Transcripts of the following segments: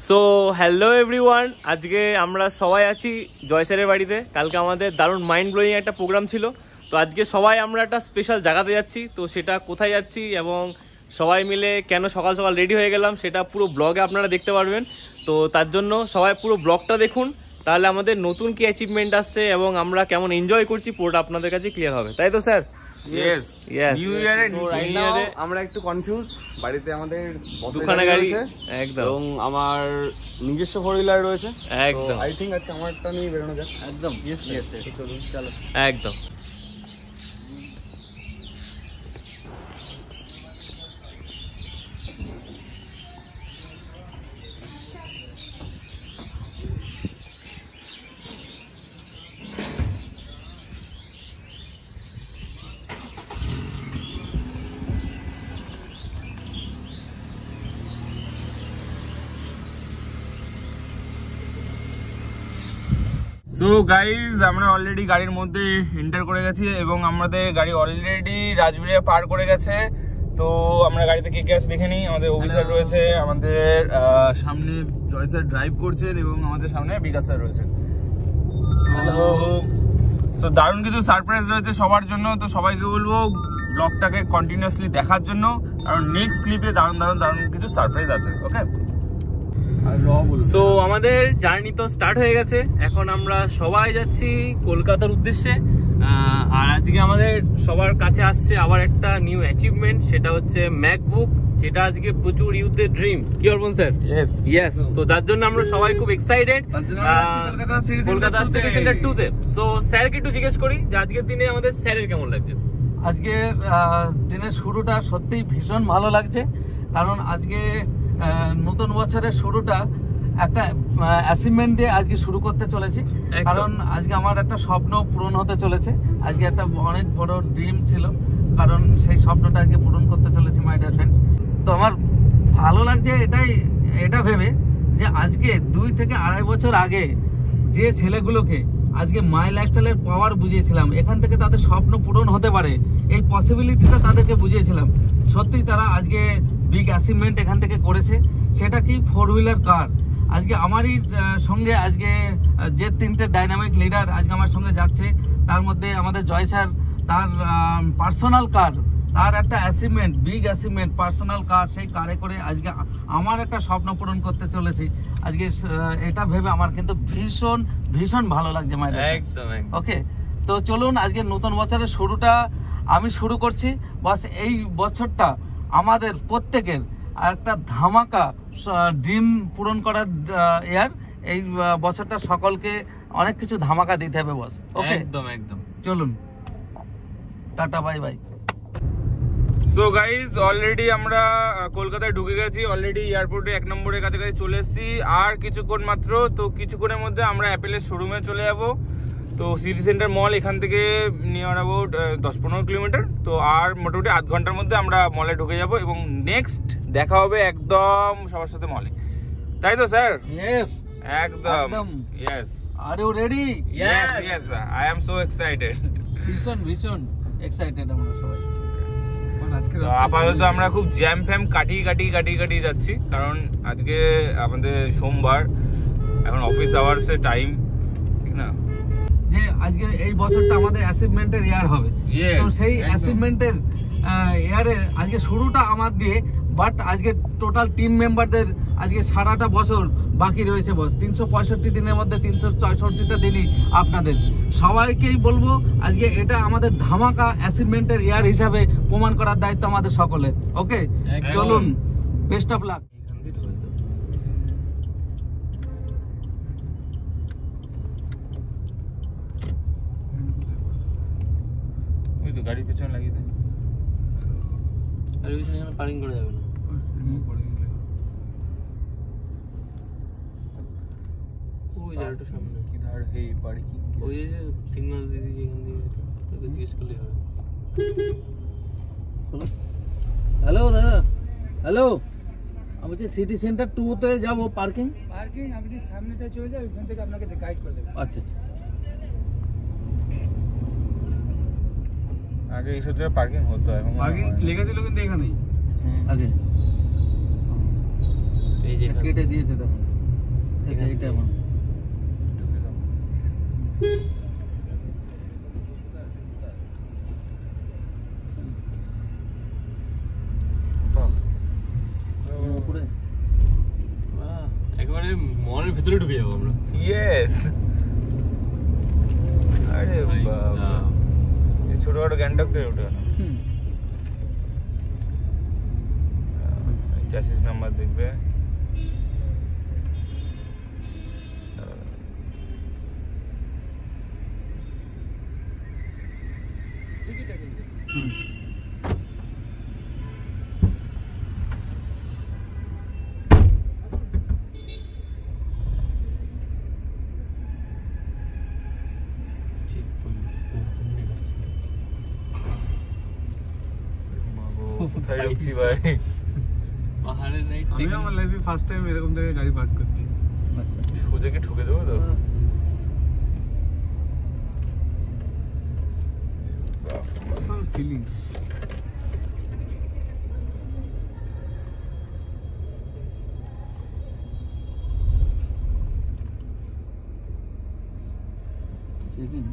So hello everyone, আজকে আমরা সবাই আছি জয় স্যারের বাড়িতে। কালকে আমাদের দারুণ মাইন্ড ব্লোয়িং একটা প্রোগ্রাম ছিল। তো আজকে সবাই আমরা একটা স্পেশাল জায়গাতে যাচ্ছি। তো সেটা কোথায় যাচ্ছি এবং সবাই মিলে কেন সকাল সকাল রেডি হয়ে গেলাম সেটা পুরো ব্লগে আপনারা দেখতে পারবেন। তো তার জন্য সবাই পুরো ব্লগটা দেখুন, তাহলে আমাদের নতুন কি অ্যাচিভমেন্ট আসছে এবং আমরা কেমন এনজয় করছি পুরোটা আপনাদের কাছে ক্লিয়ার হবে, তাই তো স্যার? Yes yes. নিউ ইয়ারে আমরা একটু কনফিউজ। বাড়িতে আমাদের দুখানা গাড়ি একদম এবং আমার নিজস্ব ফোর হুইলার রয়েছে একদম। আই থিঙ্ক আজকে আমারটা নিয়ে বেরোনো যাক। একদম ইয়েস ইয়েস, চলুন চলো একদম। সো গাইজ, আমরা অলরেডি গাড়ির মধ্যে এন্টার করে গেছি এবং আমাদের গাড়ি অলরেডি রাজবিড়িয়া পার করে গেছে। তো আমরা গাড়িতে কে কে আছে দেখে নিই। আমাদের অফিসার রয়েছে, আমাদের সামনে জয় স্যার ড্রাইভ করছেন এবং আমাদের সামনে বিকাশ স্যার রয়েছে। তো দারুণ কিছু সারপ্রাইজ রয়েছে সবার জন্য। তো সবাইকে বলবো ব্লগটাকে কন্টিনিউয়াসলি দেখার জন্য, কারণ নেক্সট ক্লিপে দারুণ দারুণ দারুণ কিছু সারপ্রাইজ আছে। ওকে, সো আমাদের জার্নি তো স্টার্ট হয়ে গেছে। এখন আমরা সবাই যাচ্ছি কলকাতার উদ্দেশ্যে। আর আজকে আমাদের সবার কাছে আসছে আবার একটা নিউ অ্যাচিভমেন্ট, সেটা হচ্ছে ম্যাকবুক, যেটা আজকে প্রচুর ইউথের ড্রিম। কি বলবেন স্যার? ইয়েস। তো যার জন্য আমরা সবাই খুব এক্সাইটেড কলকাতা সিটি সেন্টার 2 তে। সো স্যারকে একটু জিজ্ঞেস করি যে আজকের দিনে আমাদের স্যারের কেমন লাগছে। আজকের দিনের শুরুটা সত্যিই ভীষণ ভালো লাগছে, কারণ আজকে নতুন বছরের শুরুটা একটা অ্যাচিভমেন্ট দিয়ে আজকে শুরু করতে চলেছি। কারণ আজকে আমার একটা স্বপ্ন পূরণ হতে চলেছে। আজকে একটা অনেক বড় ড্রিম ছিল, কারণ সেই স্বপ্নটা আজকে পূরণ করতে চলেছি মাই ডিয়ার ফ্রেন্ডস। তো আমার ভালো লাগছে এটা ভেবে যে আজকে 2 থেকে 2.5 বছর আগে যে ছেলেগুলোকে আজকে মাই লাইফস্টাইলের পাওয়ার বুঝিয়েছিলাম, এখান থেকে তাদের স্বপ্ন পূরণ হতে পারে, এই পসিবিলিটিটা তাদেরকে বুঝিয়েছিলাম। সত্যি তারা আজকে বিগ অ্যাচিভমেন্ট এখান থেকে করেছে। সেটা কি, 4 হুইলার কার। আজকে আমারই সঙ্গে আজকে যে 3টে ডাইনামিক লিডার আজকে আমার সঙ্গে যাচ্ছে, তার মধ্যে আমাদের জয় স্যার, তার পার্সোনাল কার, তার একটা অ্যাচিভমেন্ট, বিগ অ্যাচিভমেন্ট পার্সোনাল কার, সেই কারে করে আজকে আমার একটা স্বপ্ন পূরণ করতে চলেছি। আজকে এটা ভেবে আমার কিন্তু ভীষণ ভীষণ ভালো লাগছে মাই ডিয়ার। ওকে, তো চলুন আজকে নতুন বছরের শুরুটা আমি শুরু করছি। বাস এই বছরটা আমাদের প্রত্যেকের একটা ধামাকা ড্রিম পূরণ করার ইয়ার। এই বছরটা সকলকে অনেক কিছু ধামাকা দিতে হবে বস। ওকে, একদম একদম। চলুন, tata, bye bye. So guys, already আমরা কলকাতায় ঢুকে গেছি, অলরেডি এয়ারপোর্টে 1 নম্বরের কাছাকাছি চলে এসেছি। আর কিছুক্ষণ মাত্র, তো কিছুক্ষণের মধ্যে আমরা অ্যাপেলের শোরুমে চলে যাব। তো সিটি সেন্টার মল এখান থেকে নিয়ার অ্যাবাউট 10-15 কিলোমিটার। তো আর মোটামুটি আধ ঘন্টার মধ্যে আমরা মলে ঢুকে যাব এবং নেক্সট দেখা হবে একদম সবার সাথে মলে, তাই তো স্যার? ইয়েস, একদম yes. Are you ready? Yes yes, I am so excited. ভীষণ ভীষণ এক্সাইটেড আমরা সবাই। আপাতত আমরা খুব জ্যাম ফ্যাম কাটিয়ে যাচ্ছি, কারণ আজকে আমাদের সোমবার, এখন অফিস আওয়ার্সের টাইম, ঠিক না? যে আজকে এই বছরটা আমাদের অ্যাচিভমেন্টের ইয়ার হবে। তো সেই অ্যাচিভমেন্টের ইয়ারে আজকে শুরুটা আমার দিয়ে, বাট আজকে টোটাল টিম মেম্বারদের আজকে সারাটা বছর বাকি রয়েছে বস। 365 দিনের মধ্যে 364টা দিনই আপনাদের সবাইকেই বলবো আজকে এটা আমাদের ধামাকা অ্যাচিভমেন্টের ইয়ার হিসাবে প্রমাণ করার দায়িত্ব আমাদের সকলের। ওকে, চলুন, বেস্ট অফ লাক। গাড়ি পেছনে লাগিয়ে দেন, আর ওই সামনে পার্কিং করে যাবে না। ওই জায়গাটা সামনে কিধার হে পার্কিং, ওই যে সিগন্যাল দিয়ে দিয়েছি, এখান দিয়ে তোকে জিজ্ঞেস করলেই হবে। হ্যালো দাদা, হ্যালো, আমি বলছি সিটি সেন্টার 2 তে যাবো, পার্কিং আপনি সামনেটা চলে যান, ওখান থেকে আপনাকে গাইড করে দেব। আচ্ছা আচ্ছা। আগে এইসব জায়গায় পার্কিং হতো, এখন পার্কিং লেখা ছিল কিন্তু এখানেই আগে এই যে কেটে দিয়েছে দেখুন। এইটা আমার উপরে একেবারে মলের ভিতরে ঢুকে যাবো আমরা। ইয়েস, আরে বাবা এই ছোটখাটো গ্যাংটক ট্রেন ওঠে না। চ্যাসিস নাম্বার দেখবে, কোথায় ঢুকছি ভাই? পাহাড়ের রাইড আমি আমার লাইফে ফার্স্ট টাইম এরকম জায়গায় গাড়ি পার্ক করছি। আচ্ছা সোজা কি ঠুকে দেবো তো? সব ফিলিংস। সেকেন্ড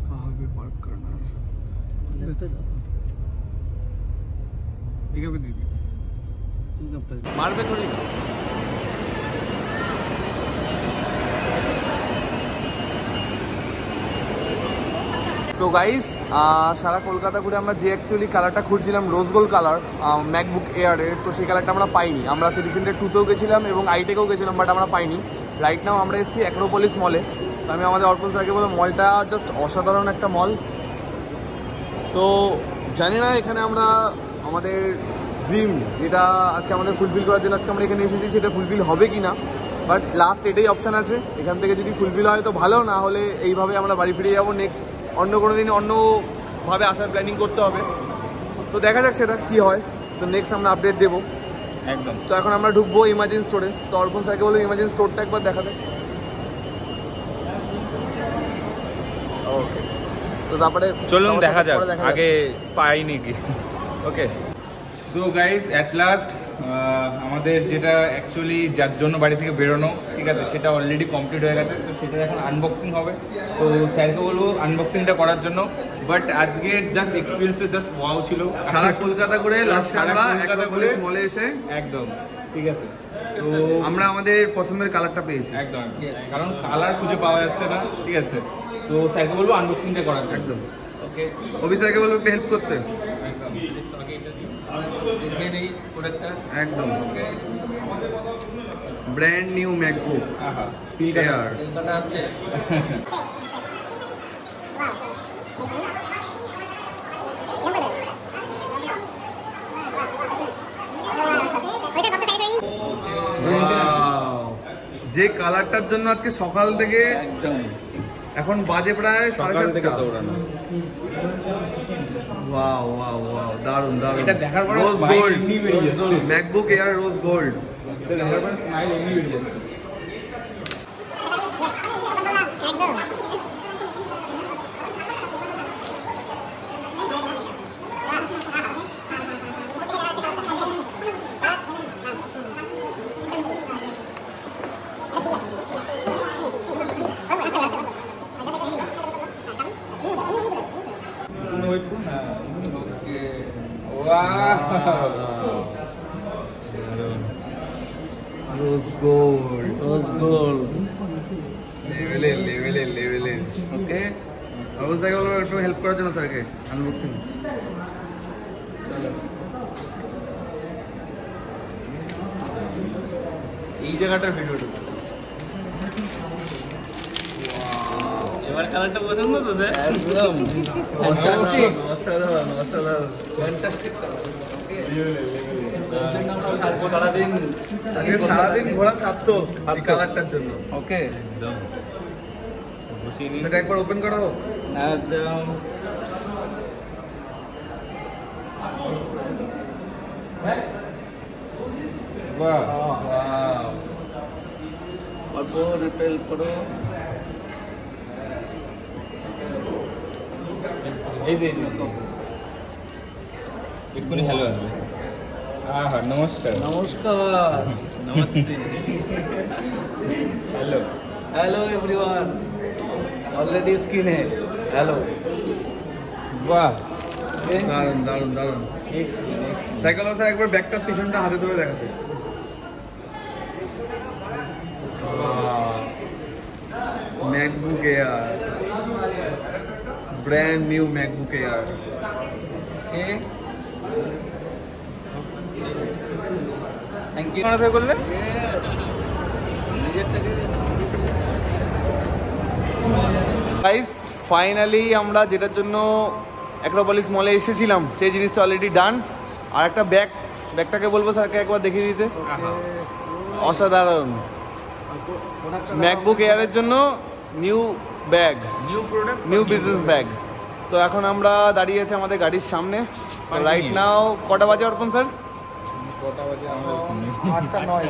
कहाँ पे पार्क करना है? लेफ्ट पे ठीक है दीदी। মারবে ধরলি না। সো গাইস, সারা কলকাতা ঘুরে আমরা যে অ্যাকচুয়ালি কালারটা খুঁজছিলাম রোজ গোল্ড কালার ম্যাকবুক এয়ারের, তো সেই কালারটা আমরা পাইনি। আমরা সিটি সেন্টার 2তেও গেছিলাম এবং আইটেকেও গেছিলাম, বাট আমরা পাইনি। রাইট নাও আমরা এসেছি অ্যাক্রোপলিস মলে। তো আমি আমাদের অর্পণ স্যারকে বললাম মলটা জাস্ট অসাধারণ একটা মল। তো জানি না এখানে আমরা আমাদের ড্রিম যেটা আজকে আমাদের ফুলফিল করার জন্য আজকে আমরা এখানে এসেছি সেটা ফুলফিল হবে কি না, বাট লাস্ট এটাই অপশান আছে। এখান থেকে যদি ফুলফিল হয় তো ভালো, না হলে এইভাবে আমরা বাড়ি ফিরে যাবো। নেক্সট অন্য কোনো দিন অন্যভাবে আসার প্ল্যানিং করতে হবে। তো দেখা যাক সেটা কী হয়। তো নেক্সট আমরা আপডেট দেবো একদম। তো এখন আমরা ঢুকবো ইমাজিন স্টোরে। তো অর্পণ স্যারকে বলবো ইমাজিন স্টোরটা একবার দেখাতে। ওকে, তো তারপরে চলুন দেখা যাক আগে পাইনি কি। ওকে, সো গাইস অ্যাট লাস্ট আমাদের যেটা অ্যাকচুয়ালি যার জন্য বাড়ি থেকে বেরোনো, ঠিক আছে, সেটা অলরেডি কমপ্লিট হয়ে গেছে। তো সেটা এখন আনবক্সিং হবে। তো স্যারকে বলবো আনবক্সিংটা করার জন্য। বাট আজকে জাস্ট এক্সপিরিয়েন্সটা জাস্ট ওয়াও ছিল। সারা কলকাতা ঘুরে লাস্ট সারা আমরা কলকাতা অ্যাক্রোপলিস ঘুরে- মলে এসে একদম ঠিক আছে। তো আমরা আমাদের পছন্দের কালারটা পেয়েছি। একদম, কারণ কালার খুঁজে পাওয়া যাচ্ছে না, ঠিক আছে। তো স্যারকে বলবো আনবক্সিংটা করার জন্য। একদম। ওকে, অফিসারকে বলবো একটু হেল্প করতে। একদম দেখে নেই প্রোডাক্টটা একদম ব্র্যান্ড নিউ ম্যাকবুক আহা সিলটা এয়ার। কলকাতা হচ্ছে যে কালারটার জন্য আজকে সকাল থেকে একদম এখন বাজে প্রায় সকাল থেকে 7:30। দৌড়ানো। ওয়াও ওয়াও ওয়াও, দারুন দারুন। এটা দেখার পরে রোজ smile গোল্ড এমনি বেরিয়ে যাচ্ছে। MacBook air rose gold. এটা দেখার পরে স্মাইল এমনি বেরিয়ে যাচ্ছে। ওয়েট করুন না। Wow, rose gold rose gold লেভেলে লেভেলে লেভেলে। ওকে অবস্থাকে বলবো একটু হেল্প করার জন্য স্যারকে আনবক্সিং। এই জায়গাটার ভিডিওটা এবার কালারটা পছন্দ তো স্যার? একদম অসাধারণ অসাধারণ অসাধারণ। ফ্যান্টাস্টিক সারাদিন আজকে সারাদিন ঘোরা সার্থক এই কালারটার জন্য। ওকে একদম বসিয়ে নিই। এটা একবার ওপেন করা হোক। একদম বাহ অল্প রিপেল করো এই যে এক্ষুনি হ্যালো আসবে। হ্যাঁ হ্যাঁ, নমস্কার। নমস্কার। Namaste. Hello. Hello everyone, already screen है। हेलो। বাহ, দারুন দারুন দারুন। সাইকেল স্যার একবার ব্যাগটার পিছনটা হাতে ধরে দেখাতে। MacBook Air, brand new MacBook Air. Thank you. কোথায় করলে? গাইস ফাইনালি আমরা যেটার জন্য অ্যাক্রোপলিস মলে এসেছিলাম সেই জিনিসটা অলরেডি ডান। আর একটা ব্যাগটাকে বলবো স্যারকে একবার দেখিয়ে দিতে। অসাধারণ, ম্যাকবুক এয়ারের জন্য new bag, new business bag. তো এখন আমরা দাঁড়িয়ে আছি আমাদের গাড়ির সামনে। রাইট নাও কটা বাজে অর্পণ স্যার?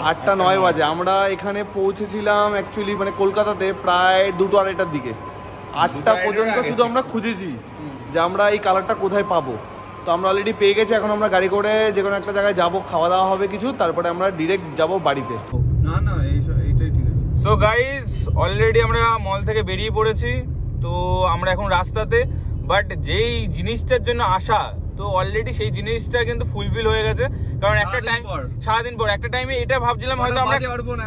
8টা 9 বাজে। আমরা এখানে পৌঁছেছিলাম অ্যাকচুয়ালি মানে কলকাতাতে প্রায় 2-2:30টার দিকে। 8টা পর্যন্ত শুধু আমরা খুঁজেছি যে আমরা এই কালারটা কোথায় পাবো। তো আমরা অলরেডি পেয়ে গেছি। এখন আমরা গাড়ি করে যে কোনো একটা জায়গায় যাবো, খাওয়া দাওয়া হবে কিছু, তারপরে আমরা ডিরেক্ট যাব বাড়িতে। না না, এইটাই ঠিক আছে। সো গাইস অলরেডি আমরা মল থেকে বেরিয়ে পড়েছি। তো আমরা এখন রাস্তাতে, বাট যেই জিনিসটার জন্য আসা, তো অলরেডি সেই জিনিসটা কিন্তু ফুলফিল হয়ে গেছে। কারণ একটা টাইম, সারাদিন পর একটা টাইমে এটা ভাবছিলাম হয়তো আমরা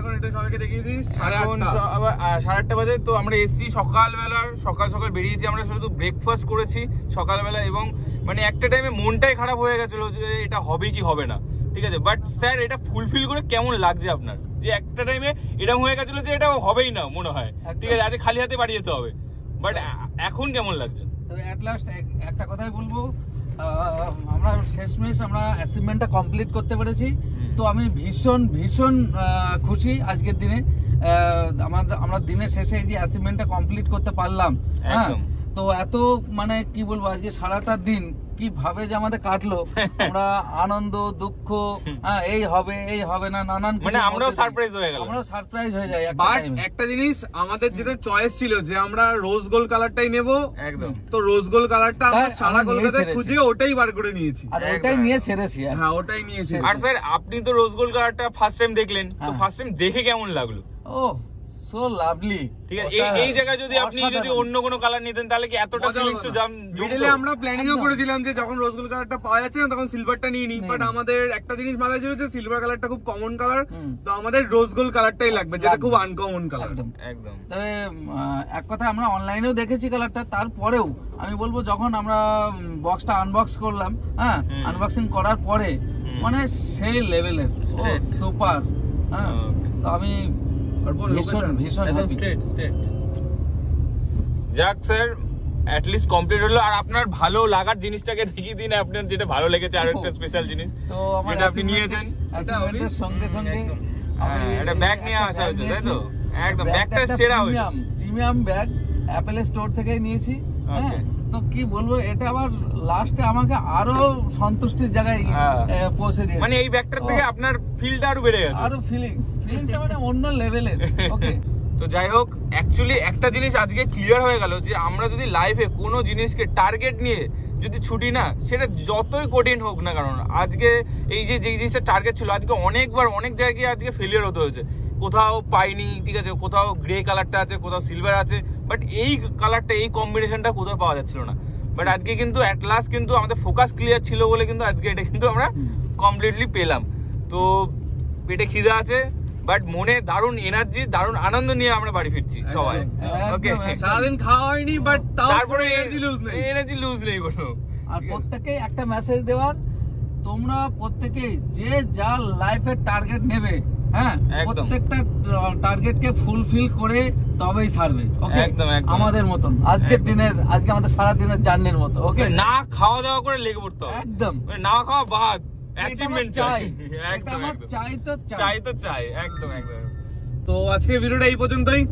এখন এটা সবাইকে দেখিয়ে দিই। এখন 8:30 বাজে। তো আমরা এসছি সকাল বেরিয়েছি। আমরা শুধু ব্রেকফাস্ট করেছি সকালবেলা, এবং মানে একটা টাইমে মনটাই খারাপ হয়ে গেছিল যে এটা হবে কি হবে না, ঠিক আছে। বাট স্যার এটা ফুলফিল করে কেমন লাগছে আপনার? যে একটা টাইমে এরকম হয়ে গেছিল যে এটা হবেই না মনে হয়, ঠিক আছে, আজকে খালি হাতে বাড়ি যেতে হবে। বাট এখন কেমন লাগছে? তবে এট লাস্ট একটা কথাই বলবো, আমরা শেষমেশ আমরা অ্যাচিভমেন্টটা কমপ্লিট করতে পেরেছি। তো আমি ভীষণ ভীষণ খুশি আজকের দিনে। আমরা দিনের শেষে এই যে অ্যাচিভমেন্টটা কমপ্লিট করতে পারলাম। হ্যাঁ, তো এত মানে কি বলবো, আজকে সারাটা দিন কিভাবে যে আমাদের কাটলো, আমরা আনন্দ দুঃখ, এই হবে না, নানান মানে আমরাও সারপ্রাইজ হয়ে গেলাম। আমরাও সারপ্রাইজ হয়ে যাই। বাট একটা জিনিস, আমাদের যেটা চয়েস ছিল যে আমরা রোজ গোল্ড কালারটাই নেব, একদম। তো রোজ গোল্ড কালারটা আমরা সারা কলকাতায় খুঁজে ওটাই বার করে নিয়েছি। আর ওটাই নিয়ে ছেড়েছি। হ্যাঁ, ওটাই নিয়েছি। আর স্যার আপনি তো রোজ গোল্ড কালারটা ফার্স্ট টাইম দেখলেন, তো ফার্স্ট টাইম দেখে কেমন লাগলো? ও সো লাভলি, ঠিক আছে। এই জায়গায় যদি আপনি যদি অন্য কোনো কালার নিতেন তাহলে কি এতটা ফিলিংস মিডলে আমরা প্ল্যানিংও করেছিলাম যে যখন রোজ গোল্ড কালারটা পাওয়া যাচ্ছে না তখন সিলভারটা নিয়ে নিই। বাট আমাদের একটা জিনিস মাথায় ছিল যে সিলভার কালারটা খুব কমন কালার, তো আমাদের রোজ গোল্ড কালারটাই লাগবে, যেটা খুব আনকমন কালার। একদম। তবে এক কথা, আমরা অনলাইনেও দেখেছি কালারটা, তারপরেও আমি বলবো যখন আমরা বক্সটা আনবক্স করলাম, হ্যাঁ, আনবক্সিং করার পরে মানে সেই লেভেলের সুপার। হ্যাঁ, তো আমি ভীষণ ভীষণ যাক স্যার, at least কমপ্লিট হলো। আর আপনার ভালো লাগার জিনিসটাকে দেখিয়ে দিন, আপনার যেটা ভালো লেগেছে, আর একটা স্পেশাল জিনিস তো আমার যেটা আপনি নিয়েছেন। অ্যাসাইনমেন্টের সঙ্গে সঙ্গে একটা ব্যাগ নিয়ে আসা হয়েছে, তাই তো? একদম, ব্যাগটা সেরা হয়েছে, প্রিমিয়াম ব্যাগ অ্যাপেল স্টোর থেকে নিয়েছি। হ্যাঁ, তো কি বলবো, এটা আবার লাস্টে আমাকে আরো সন্তুষ্টির জায়গায় পৌঁছে দিয়েছে। মানে এই ব্যাগটার থেকে আপনার ফিলটা আরো বেড়ে গেছে, আরো ফিলিংসটা মানে অন্য লেভেলের। ওকে, তো যাই হোক, অ্যাকচুয়ালি একটা জিনিস আজকে ক্লিয়ার হয়ে গেল যে আমরা যদি লাইফে কোনো জিনিসকে টার্গেট নিয়ে যদি ছুটি না, সেটা যতই কঠিন হোক না, কারণ আজকে এই যে জিনিসটা টার্গেট ছিল, আজকে অনেকবার অনেক জায়গায় আজকে ফেলিয়ার হতে হয়েছে। কোথাও পাইনি, ঠিক আছে, কোথাও গ্রে কালারটা আছে, কোথাও সিলভার আছে, বাট এই কালারটা, এই কম্বিনেশনটা কোথাও পাওয়া যাচ্ছিল না। বাট আজকে কিন্তু অ্যাট লাস্ট কিন্তু আমাদের ফোকাস ক্লিয়ার ছিল বলে কিন্তু আজকে এটা কিন্তু আমরা কমপ্লিটলি পেলাম। তো পেটে খিদে আছে, বাট মনে দারুণ এনার্জি, দারুণ আনন্দ নিয়ে আমরা বাড়ি ফিরছি সবাই। ওকে, সারাদিন খাওয়া হয়নি, বাট তারপরে এনার্জি লুজ নেই কোনো। আর প্রত্যেকেই একটা মেসেজ দেওয়ার, তোমরা প্রত্যেকেই যে যা লাইফের টার্গেট নেবে, হ্যাঁ, প্রত্যেকটা টার্গেটকে ফুলফিল করে তবেই ছাড়বে। ওকে, একদম আমাদের মতন আজকের দিনের, আজকে আমাদের সারা দিনের জার্নির মতো। ওকে, না খাওয়া দাওয়া করে লেগে পড়তে হবে, একদম না খাওয়া বাদ, অ্যাচিভমেন্ট চাই, একদম চাই, একদম। তো আজকে ভিডিওটা এই পর্যন্তই।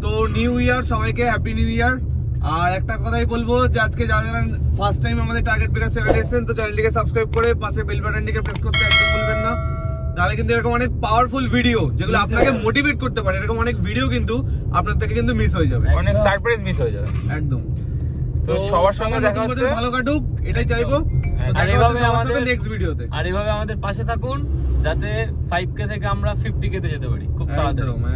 তো নিউ ইয়ার, সবাইকে হ্যাপি নিউ ইয়ার। আর একটা কথাই বলবো যে আজকে যারা ফার্স্ট টাইম আমাদের টার্গেট ব্রেকার চ্যানেলে এসেছেন, তো চ্যানেলটিকে সাবস্ক্রাইব করে পাশে বেল বাটনটিকে প্রেস করতে একদম ভুলবেন না। তাহলে কিন্তু এরকম অনেক পাওয়ারফুল ভিডিও যেগুলো আপনাকে মোটিভেট করতে পারে, এরকম অনেক ভিডিও কিন্তু আপনার থেকে কিন্তু মিস হয়ে যাবে, অনেক সারপ্রাইজ মিস হয়ে যাবে। একদম। তো সবার সঙ্গে দেখা নতুন হচ্ছে। বছর ভালো কাটুক, এটাই চাইবো। তো আর দেখা এভাবে হচ্ছে সবার সাথে আমাদের নেক্সট ভিডিওতে। আর এভাবে আমাদের পাশে থাকুন যাতে 5K থেকে আমরা 50K তে যেতে পারি খুব তাড়াতাড়ি। একদম।